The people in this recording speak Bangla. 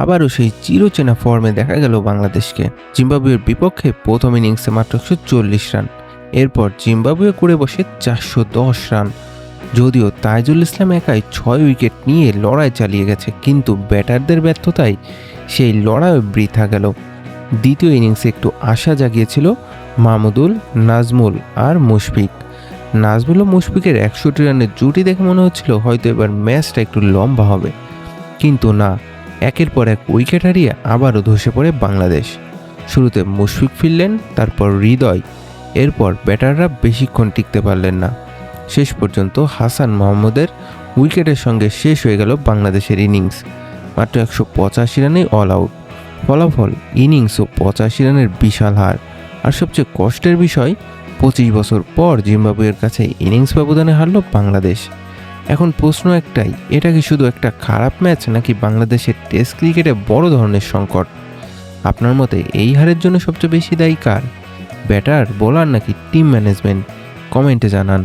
আবারও সেই চিরচেনা ফর্মে দেখা গেল বাংলাদেশকে। জিম্বাবুয়ের বিপক্ষে প্রথম ইনিংসে মাত্র 140 রান, এরপর জিম্বাবুয়ে করে বসে 410 রান। যদিও তাইজুল ইসলাম একাই 6 উইকেট নিয়ে লড়াই চালিয়ে গেছে, কিন্তু ব্যাটারদের ব্যর্থতায় সেই লড়াই বৃথা গেল। দ্বিতীয় ইনিংসে একটু আশা জাগিয়েছিল মাহমুদুল, নাজমুল আর মুশফিক। নাজমুল ও মুশফিকের 61 রানের জুটি দেখে মনে হচ্ছিল হয়তো এবার ম্যাচটা একটু লম্বা হবে, কিন্তু না, একের পর এক উইকেট হারিয়ে আবারও ধসে পড়ে বাংলাদেশ। শুরুতে মুশফিক ফিরলেন, তারপর হৃদয়, এরপর ব্যাটাররা বেশিক্ষণ টিকতে পারলেন না। শেষ পর্যন্ত হাসান মাহমুদের উইকেটের সঙ্গে শেষ হয়ে গেল বাংলাদেশের ইনিংস। মাত্র 185 রানেই অল আউট। ফলাফল ইনিংস ও 85 রানের বিশাল হার। আর সবচেয়ে কষ্টের বিষয়, 25 বছর পর জিম্বাবুয়ের কাছে ইনিংস ব্যবধানে হারল বাংলাদেশ। এখন প্রশ্ন একটাই, এটা কি শুধু একটা খারাপ ম্যাচ, নাকি বাংলাদেশের টেস্ট ক্রিকেটে বড় ধরনের সংকট? আপনার মতে এই হারের জন্য সবচেয়ে বেশি দায়ী কার? ব্যাটার, বোলার নাকি টিম ম্যানেজমেন্ট? কমেন্টে জানান।